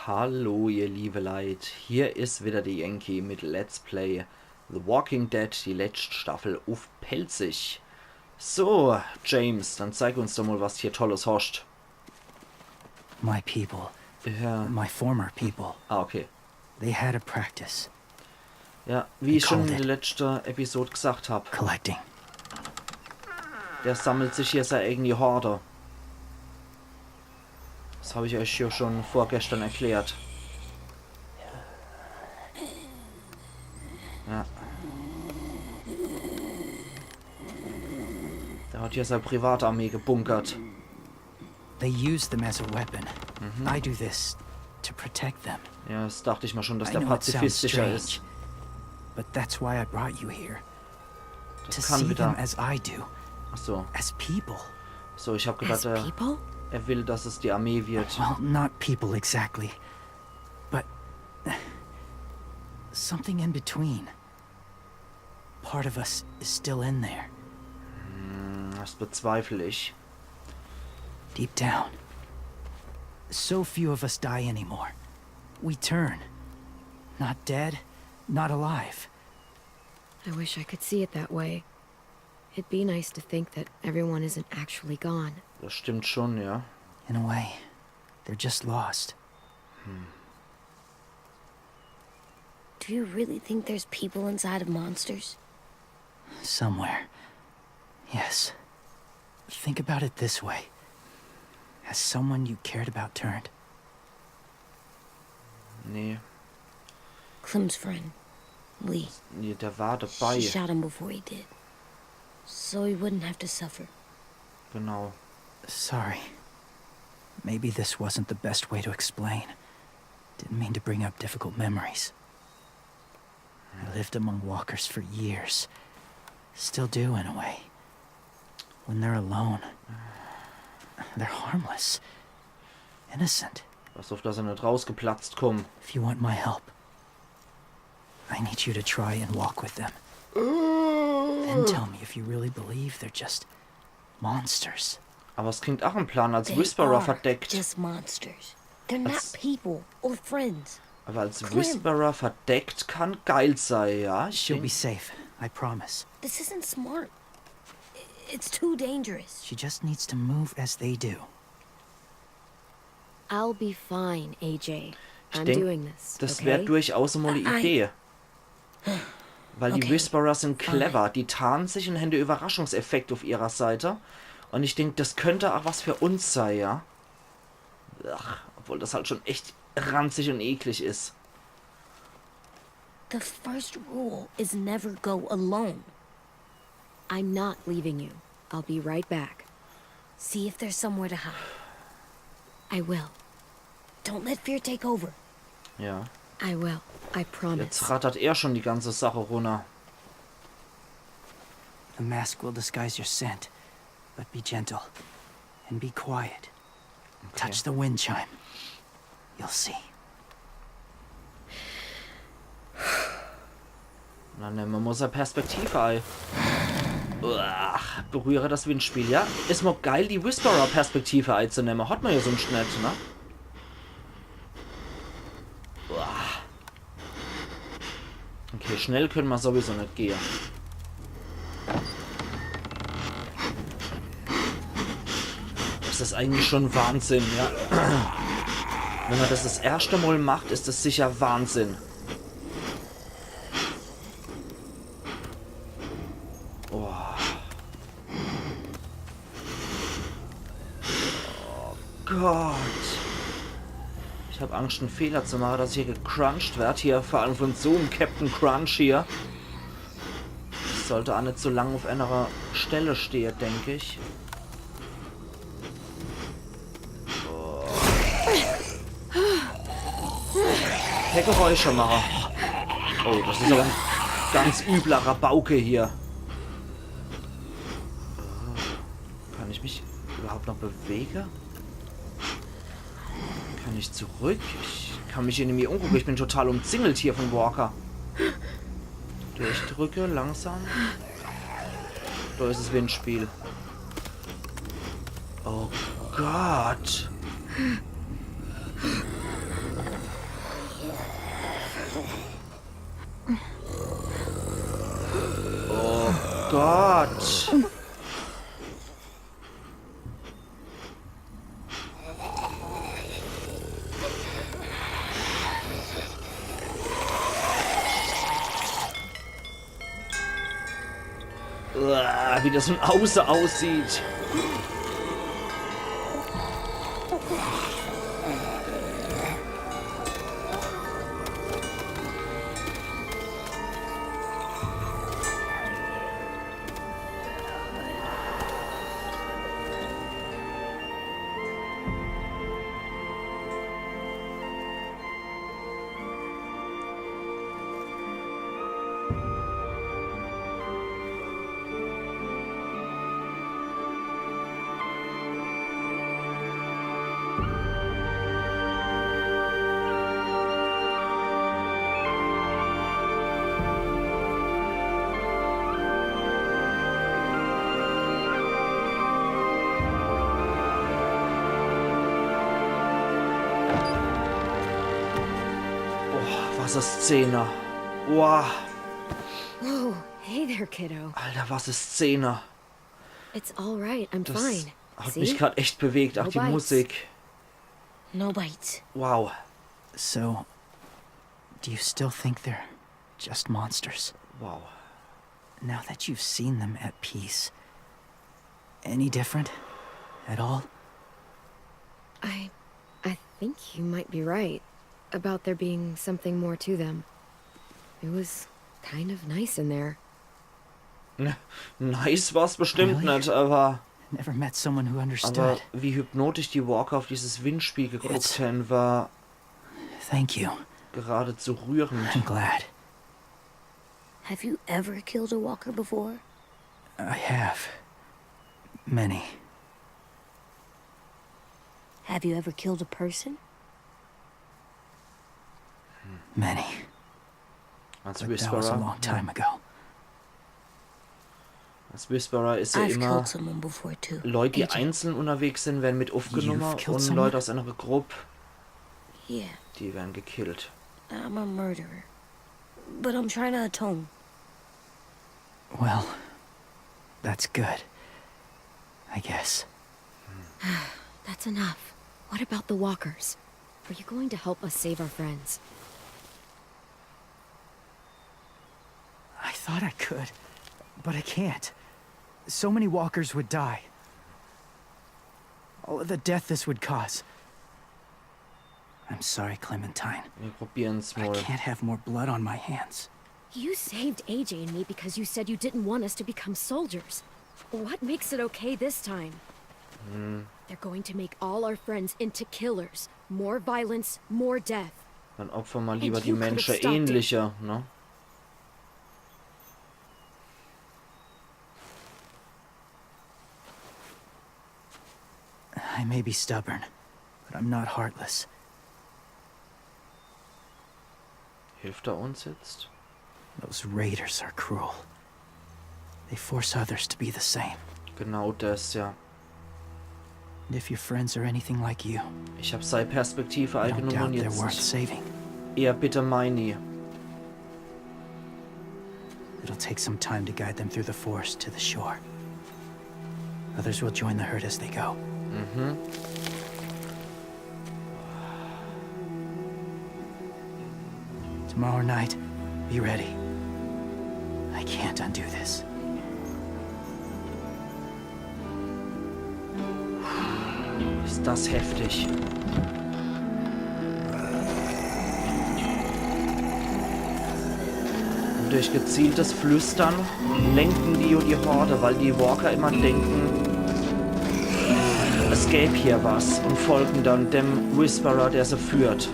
Hallo ihr liebe Leid, hier ist wieder der Yankee mit Let's Play The Walking Dead, die letzte Staffel auf Pelzig. So, James, dann zeig uns doch mal, was hier Tolles horcht. My people, Ja. my former people, Okay. they had a practice, Ja, wie ich schon in der letzten Episode gesagt habe, collecting. der sammelt sich hier seine eigene Horde. Das habe ich euch hier schon vorgestern erklärt. Ja. Der hat hier seine Privatarmee gebunkert. They use them as a weapon. I do this to protect them. Ja, das dachte ich mal schon, dass I der know it sounds pazifistischer ist. strange, but that's why I brought you here. To Das kann see them wieder. as I do, Ach so. as people. So, ich habe gedacht, As people? er will, dass es die Armee wird. Well, not people exactly, but something in between. Part of us is still in there, Das bezweifle ich. deep down. So few of us die anymore. We turn. Not dead, not alive. I wish I could see it that way. It'd be nice to think that everyone isn't actually gone. Das stimmt schon, ja. In a way, they're just lost. Do you really think there's people inside of monsters? Somewhere. Yes. Think about it this way. Has someone you cared about turned? Nee, Clem's friend, Lee. nee, der war dabei. She shot him before he did. So he wouldn't have to suffer. Genau. Sorry. Maybe this wasn't the best way to explain. Didn't mean to bring up difficult memories. I lived among walkers for years. Still do, in a way. When they're alone, they're harmless. Innocent. Pass auf, dass er nicht rausgeplatzt kommt. If you want my help, I need you to try and walk with them. Then tell me if you really believe they're just monsters. Aber es klingt auch ein Plan, als They Whisperer are verdeckt. just monsters. They're not Als- people or friends. Aber als Clem. Whisperer verdeckt kann geil sein, ja? Ich She'll be denk, safe, I promise. This isn't smart. It's too dangerous. She just needs to move as they do. I'll be fine, AJ. Ich I'm denk, doing this, das wäre okay? durchaus mal eine Idee. Weil die Okay. Whisperer sind clever. Die tarnen sich und haben den Überraschungseffekt auf ihrer Seite. Und ich denke, das könnte auch was für uns sein, ja? Ach, obwohl das halt schon echt ranzig und eklig ist. The first rule is never go alone. I'm not leaving you. I'll be right back. See if there's somewhere to hide. I will. Don't let fear take over. Ja. I will. I promise. Jetzt rattert er schon die ganze Sache runter. The mask will disguise your scent, but be gentle and be quiet. Touch the wind chime. You'll see. Na, nehmen wir mal seine Perspektive ein. Uah, berühre das Windspiel, ja? Ist mal geil, die Whisperer-Perspektive einzunehmen. Hat man ja sonst nicht, ne? Uah. Okay, schnell können wir sowieso nicht gehen. Das ist eigentlich schon Wahnsinn, ja? Wenn man das erste Mal macht, ist das sicher Wahnsinn. Oh. Oh Gott. Ich habe Angst, einen Fehler zu machen, dass ich hier gecrunched werde. Hier vor allem von so einem Captain Crunch hier. Ich sollte auch nicht so lange auf einer Stelle stehen, denke ich. Oh. Kein Geräusche machen. Oh, das ist aber ein ganz übler Rabauke hier. Kann ich mich überhaupt noch bewegen? Kann ich zurück? Ich kann mich hier nämlich umgucken. Ich bin total umzingelt hier von Walker. Durchdrücke, langsam. Da ist das Windspiel. Oh Gott. Gott. Uah, wie das von außen aussieht. Was eine Szene. Wow. Whoa, hey there, kiddo. Alter, was eine Szene. It's all right, I'm Das fine. hat See? mich gerade echt bewegt. Auch No die bites. Musik. No bites. Wow. So, do you still think they're just monsters? Wow. Now that you've seen them at peace, any different at all? I think you might be right about there being something more to them. It was kind of nice in there. Nice war's bestimmt Really? nicht, aber Never met someone who aber understood. wie hypnotisch die Walker auf dieses Windspiel geguckt Jetzt. haben, war Thank you. geradezu rührend. I'm glad. Have you ever killed a walker before? I have. Many. Have you ever killed a person? Many. Als But that was a Whisperer, long time ago. als Whisperer ist ja I've immer killed someone before too. Leute, die AJ. einzeln unterwegs sind, werden mit aufgenommen You've killed und someone? Leute aus einer Gruppe, Yeah, die werden gekillt. I'm a murderer. But I'm trying to atone. Well, that's good. I guess. That's enough. What about the walkers? Are you going to help us save our friends? I thought I could, but I can't. So many walkers would die. All of the death this would cause. I'm sorry, Clementine. Wir probieren's I mal. can't have more blood on my hands. You saved AJ and me because you said you didn't want us to become soldiers. What makes it okay this time? They're going to make all our friends into killers. More violence, more death. Dann opfern wir lieber die you could've Menschen stopped it. ähnlicher, ne? I may be stubborn, but I'm not heartless. Hilft er uns jetzt? Those raiders are cruel. They force others to be the same. Genau das, ja. And if your friends are anything like you, Ich habe seine Perspektive I don't eingenommen doubt und they're worth jetzt saving. eher bitte meine. It'll take some time to guide them through the forest to the shore. Others will join the herd as they go. Mhm. Tomorrow night, be ready. I can't undo this. Ist das heftig. Und durch gezieltes Flüstern lenken die und die Horde, weil die Walker immer denken, es gäbe hier was und folgen dann dem Whisperer, der sie führt.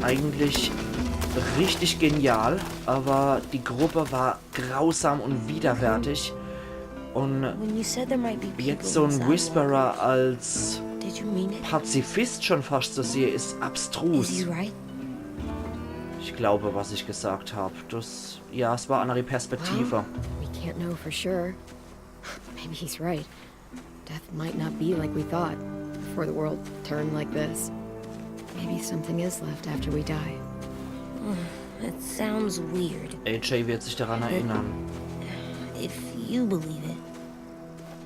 Eigentlich richtig genial, aber die Gruppe war grausam und widerwärtig. Und When you said there might be people jetzt so ein inside Whisperer als Walker, did you mean it? Pazifist schon fast zu sehen, ist Is abstrus. he right? Ich glaube, was ich gesagt habe. Das, ja, es war eine andere Perspektive. We can't know for sure. Maybe he's right. Death might not be like we thought before the world turned like this. Maybe something is left after we die. It sounds weird. AJ wird sich daran erinnern. If you believe it,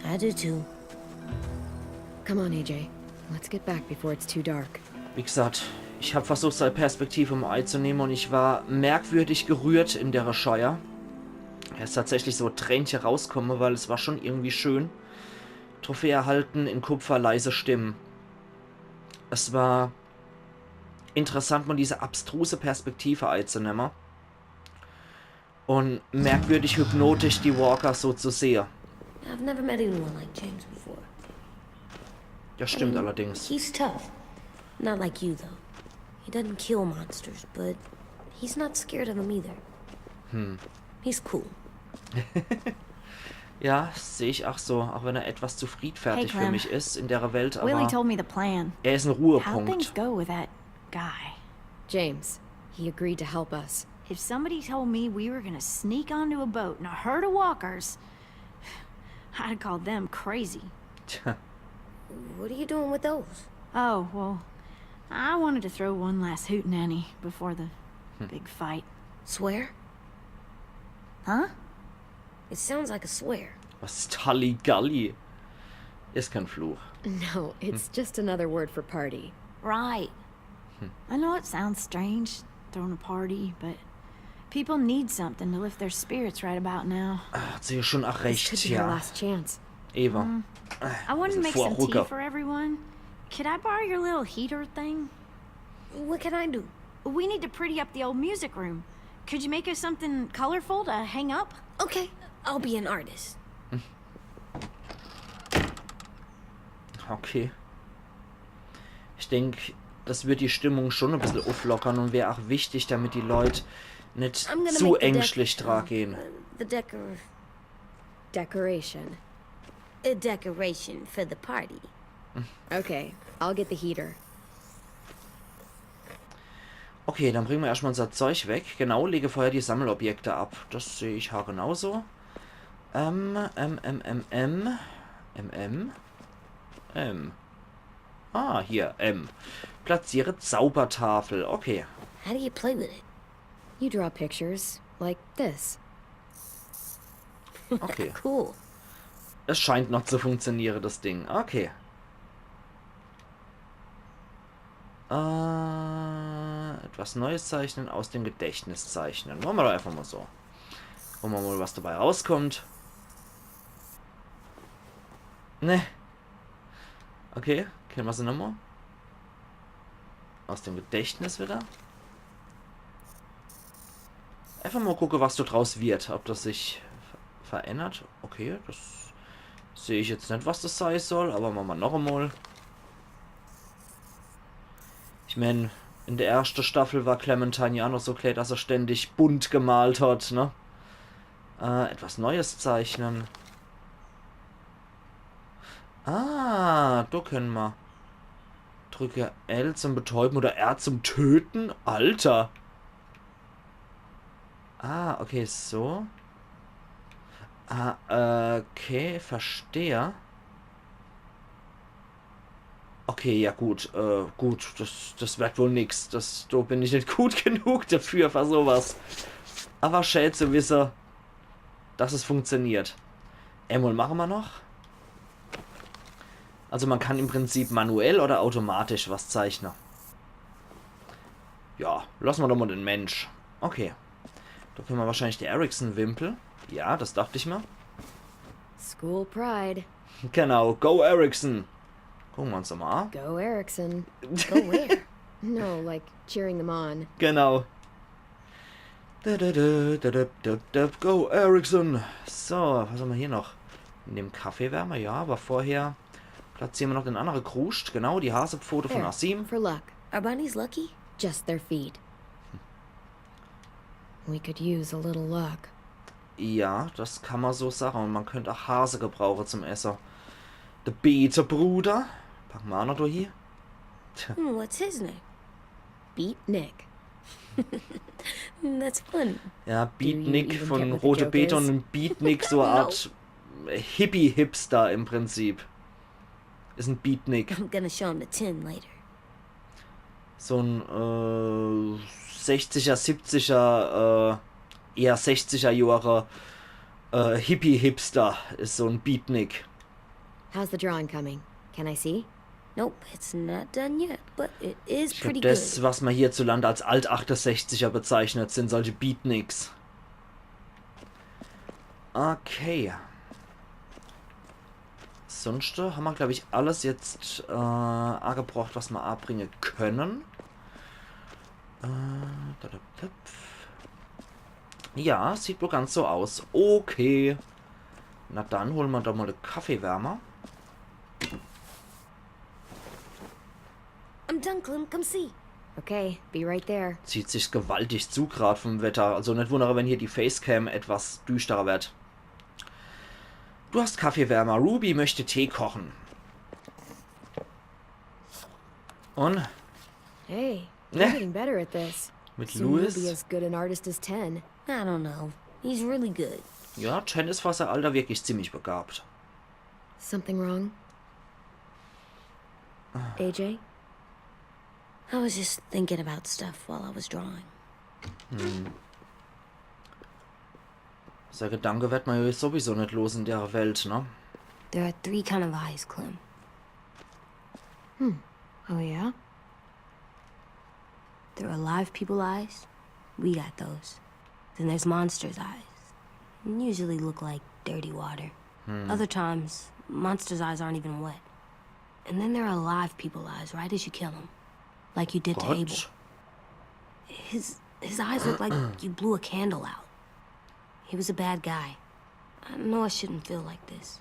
I do too. Come on, AJ. Let's get back before it's too dark. Wie gesagt, ich habe versucht, seine Perspektive um einzunehmen und ich war merkwürdig gerührt in der Scheuer. Er ist tatsächlich so Tränchen rauskommen, weil es war schon irgendwie schön. Trophäe erhalten, in Kupfer leise Stimmen. Es war interessant, mal diese abstruse Perspektive einzunehmen. Und merkwürdig hypnotisch die Walker so zu sehen. I've never met anyone like James before. Ja, stimmt allerdings. He's tough. Not like you, though. He doesn't kill monsters, but he's not scared of them either. He's cool. Ja, sehe ich auch so, auch wenn er etwas zu friedfertig für Clem. mich ist in der Welt, Willie aber told me the plan. er ist ein How things Ruhepunkt. go with that guy. James, he agreed to help us. If somebody told me we were gonna sneak onto a boat and a herd of walkers, I'd call them crazy. Tja, What are you doing with those? Oh, well, I wanted to throw one last hootenanny before the big fight. Swear? Huh? It sounds like a swear. was ist Halligalli? Ist kein Fluch. No, it's just another word for party. Right. I know it sounds strange, throwing a party, but people need something to lift their spirits right about now. Hat sie schon auch This recht, could be our ja. last chance. Eva. I wanted to Also make some tea Vorrucker. for everyone. Could I borrow your little heater thing? What can I do? We need to pretty up the old music room. Could you make us something colorful to hang up? Okay, I'll be an artist. Okay. Ich denke, das wird die Stimmung schon ein bisschen auflockern und wäre auch wichtig, damit die Leute nicht I'm gonna zu make the ängstlich dran gehen. The Decoration. a decoration for the party. Okay, I'll get the heater. Okay, dann bringen wir erstmal unser Zeug weg. Genau, lege vorher die Sammelobjekte ab. Das sehe ich ha genauso. Ah, hier, M. Platziere Zaubertafel. Okay. How do you play with it? You draw pictures, like this. Okay. Cool. Es scheint noch zu funktionieren, das Ding. Okay. Etwas Neues zeichnen, aus dem Gedächtnis zeichnen. Machen wir doch einfach mal so. Gucken wir mal, was dabei rauskommt. Ne. Okay, kennen wir sie nochmal. Aus dem Gedächtnis wieder. Einfach mal gucken, was da draus wird. Ob das sich verändert. Okay, das sehe ich jetzt nicht, was das sein soll. Aber machen wir noch einmal. Ich meine, in der ersten Staffel war Clementine ja noch so klar, dass er ständig bunt gemalt hat, ne? Etwas Neues zeichnen. Ah, da können wir. Drücke L zum Betäuben oder R zum Töten. Alter. Ah, okay, so. Ah, okay, verstehe. Okay, ja gut, gut, das wird wohl nix. Da bin ich nicht gut genug dafür, für sowas. Aber schön zu wissen, dass es funktioniert. Einmal machen wir noch. Also man kann im Prinzip manuell oder automatisch was zeichnen. Ja, lassen wir doch mal den Mensch. Okay. Da können wir wahrscheinlich die Ericsson-Wimpel. Ja, das dachte ich mir. School pride. Genau, go Ericsson. Gucken wir uns doch mal an. Go Erickson. Go where? No, like cheering them on. Genau. Go Ericsson. So, was haben wir hier noch? In dem Kaffeewärmer, ja, aber vorher platzieren wir noch den anderen Kruscht. Genau, die Hasepfote von There, Asim. for luck. Are bunnies lucky? Just their feet. We could use a little luck. Ja, das kann man so sagen. Und man könnte auch Hase gebrauchen zum Essen. Der Beter-Bruder. Packen wir auch noch da hier. What's his name? Beat Nick. That's fun. Ja, you Beatnik even von get what the Rote joke Beete is? und Beatnik, so eine Art Hippie-Hipster im Prinzip. Ist ein Beatnik. I'm gonna show him the tin later. so ein 60er, 70er, eher 60er Jahre Hippie-Hipster ist so ein Beatnik. How's the drawing coming? Can I see? Nope, it's not done yet, but it is Ich glaube, pretty das, good. was man hierzulande als Alt-68er bezeichnet, sind solche Beatniks. Okay. Sonst haben wir, glaube ich, alles jetzt angebracht, was wir anbringen können. Ja, sieht wohl ganz so aus. Okay. Na dann holen wir doch mal den Kaffeewärmer. I'm done, Clem. Come see. Okay, be right there. Zieht sich gewaltig zu, gerade vom Wetter. Also nicht wundere, wenn hier die Facecam etwas düsterer wird. Du hast Kaffeewärmer. Ruby möchte Tee kochen. Und Hey, Ne? you're getting better at this. mit Soon you'll be Louis? as good an artist as 10. I don't know. He's really good. Ja, Chen ist für sein Alter wirklich ziemlich begabt. Something wrong? AJ? I was just thinking about stuff while I was drawing. Sein Gedanke wird man ja sowieso nicht los in der Welt, ne? There are 3 kind of eyes, Clem. Oh, yeah? There are alive people eyes. We got those. Then there's monsters' eyes. Usually look like dirty water. Other times, monsters' eyes aren't even wet. And then there are alive people eyes right as you kill them. Like you did to Abel. Gott. His eyes look like you blew a candle out. He was a bad guy. I know I shouldn't feel like this.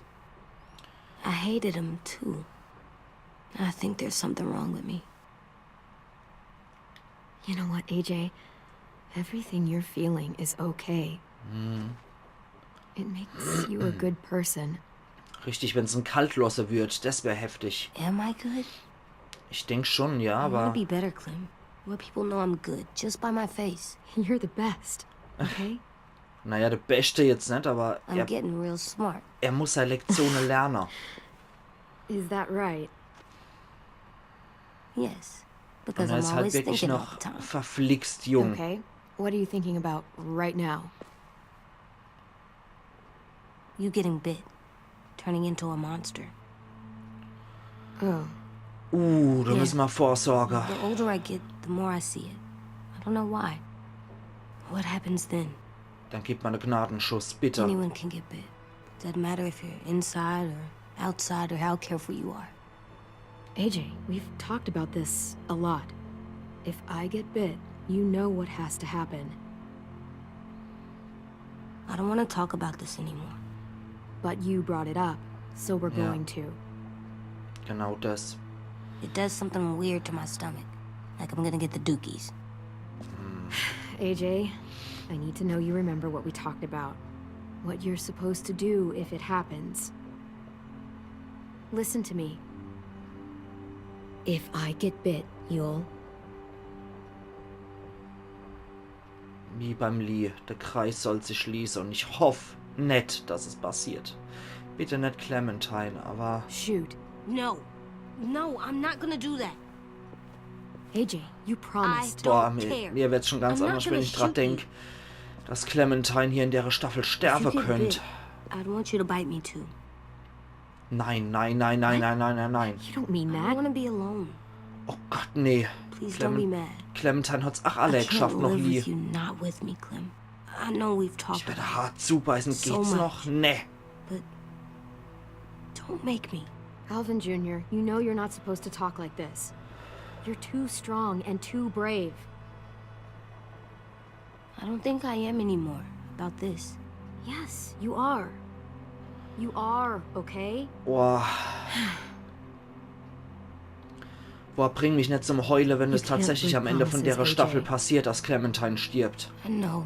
I hated him too. I think there's something wrong with me. You know what, AJ? Everything you're feeling is okay. It makes you a good person. Richtig, wenn es ein Kaltlosser wird, das wäre heftig. Am I good? Ich denke schon, ja, I want to aber be better, Clem. Where people know I'm good just by my face. You're the best, okay? naja, der Beste jetzt nicht, aber I'm getting real smart. er muss seine Lektionen lernen. Is that right? Yes. Und Because er I'm ist halt always wirklich thinking all noch the time. verflixt jung. Okay. What are you thinking about right now? You getting bit. Turning into a monster. Oh. Da müssen wir vorsorgen. The older I get, the more I see it. I don't know why. What happens then? Dann gibt man einen Gnadenschuss, bitte. Anyone can get bit. Doesn't matter if you're inside or outside or how careful you are. AJ, we've talked about this a lot. If I get bit, you know what has to happen. I don't want to talk about this anymore. But you brought it up, so we're Ja. going to. Genau das. It does something weird to my stomach. Like I'm gonna get the dookies. AJ, I need to know you remember what we talked about. What you're supposed to do if it happens. Listen to me. If I get bit, you'll... Wie beim Lee. Der Kreis soll sich schließen und ich hoffe nicht, dass es passiert. Bitte nicht Clementine, aber... Shoot. No. No, I'm not gonna do that. AJ, you promised. Boah, Don't mir, care. mir wird's schon ganz I'm not anders, wenn gonna ich dran shoot denke, dass Clementine hier in der Staffel If you sterben get könnte. bit, I'd want you to bite me too. Nein, nein, nein, nein, nein, nein, nein, nein. You don't mean I that. don't want to be alone. Oh Gott, nee. Please don't be mad. Clementine hat's auch I alle can't geschafft, noch live nie. with you not with me, Clem. I know we've Ich talked werde about hart zubeißen. So Geht's much. noch? Nee. it, but don't make me. Alvin Jr., you know you're not supposed to talk like this. You're too strong and too brave. I don't think I am anymore about this. Yes, you are. You are, okay? Boah. Boah, bring mich nicht zum Heulen, wenn es You can't tatsächlich am break Ende von der promises, Staffel AJ. passiert, dass Clementine stirbt. I know.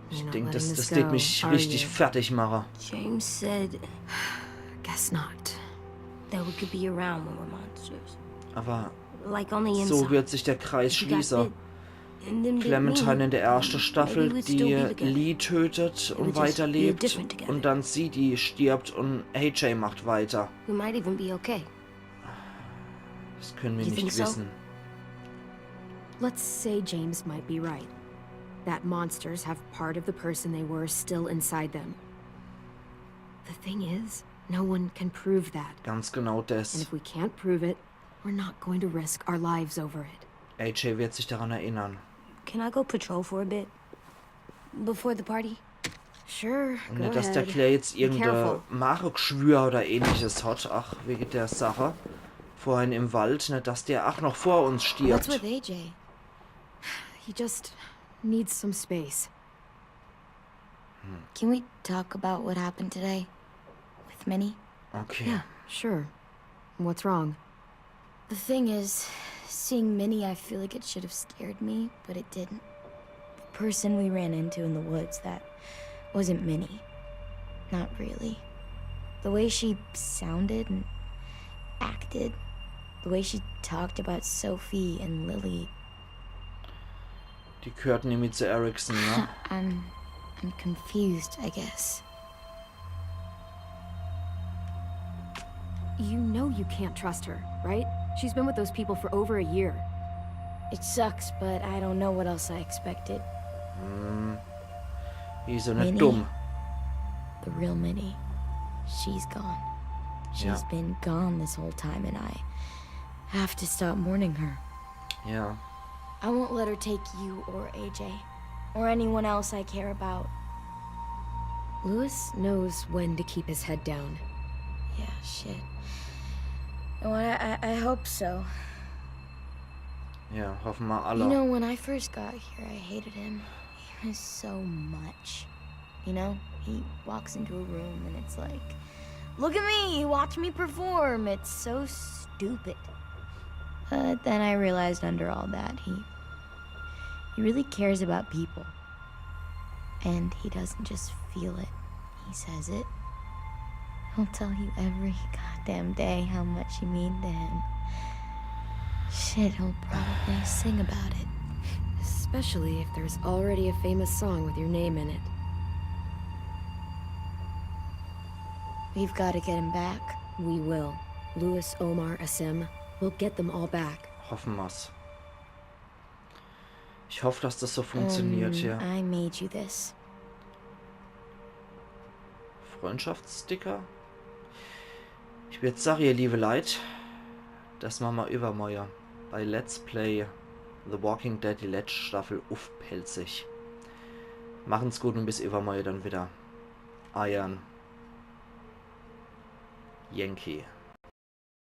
Ich You're not denke, letting das this wird go, mich are richtig you? fertig machen. James said Guess not. that we could be around when we're monsters. Aber Like on the inside. so wird sich der Kreis If you got schließen. bit and then bit Clementine me, in der ersten Staffel, maybe we'd still die be together. Lee tötet would und just be weiterlebt. different together. Und dann sie, die stirbt und AJ macht weiter. We might even be okay. Das können wir You nicht think so? wissen. Let's say James might be right. That monsters have part of the person they were still inside them. The thing is, no one can prove that. Ganz genau And das. if we can't prove it, we're not going to risk our lives over it. AJ wird sich daran erinnern. Can I go patrol for a bit? Before the party? Sure, Und go nicht, dass der ahead. Claire jetzt Be irgendein careful. Maroc-Schwür oder ähnliches hat. Ach, wegen der Sache. Vorhin im Wald, nicht, dass der auch noch vor uns What's stirbt. with AJ? He just needs some space. Can we talk about what happened today? With Minnie? Okay. Yeah, sure. What's wrong? The thing is, seeing Minnie, I feel like it should have scared me, but it didn't. The person we ran into in the woods, that wasn't Minnie. Not really. The way she sounded and acted, the way she talked about Sophie and Lily, Die gehörten nämlich zu Erickson, ne? I'm confused, I guess. You know you can't trust her, right? She's been with those people for over a year. It sucks, but I don't know what else I expected. Die ist so nicht Minnie. dumm. The real Minnie, she's gone. She's Ja. been gone this whole time, and I have to stop mourning her. Ja. I won't let her take you or AJ, or anyone else I care about. Lewis knows when to keep his head down. Yeah, shit. Oh, I hope so. Ja, hoffen wir alle. You know, when I first got here, I hated him. He was so much. You know, he walks into a room and it's like, look at me, watch me perform. It's so stupid. But then I realized under all that, he really cares about people. And he doesn't just feel it, he says it. He'll tell you every goddamn day how much you mean to him. Shit, he'll probably sing about it. Especially if there's already a famous song with your name in it. We've got to get him back. We will. Lewis, Omar, Asim, we'll get them all back. Hoffen wir's. Ich hoffe, dass das so funktioniert, ja. I made you this. Freundschaftssticker? Ich würde sagen, ihr liebe Leute, das machen wir übermorgen bei Let's Play The Walking Dead, die letzte Staffel aufpelzig. Machen's gut und bis übermorgen dann wieder. Iron Yankee.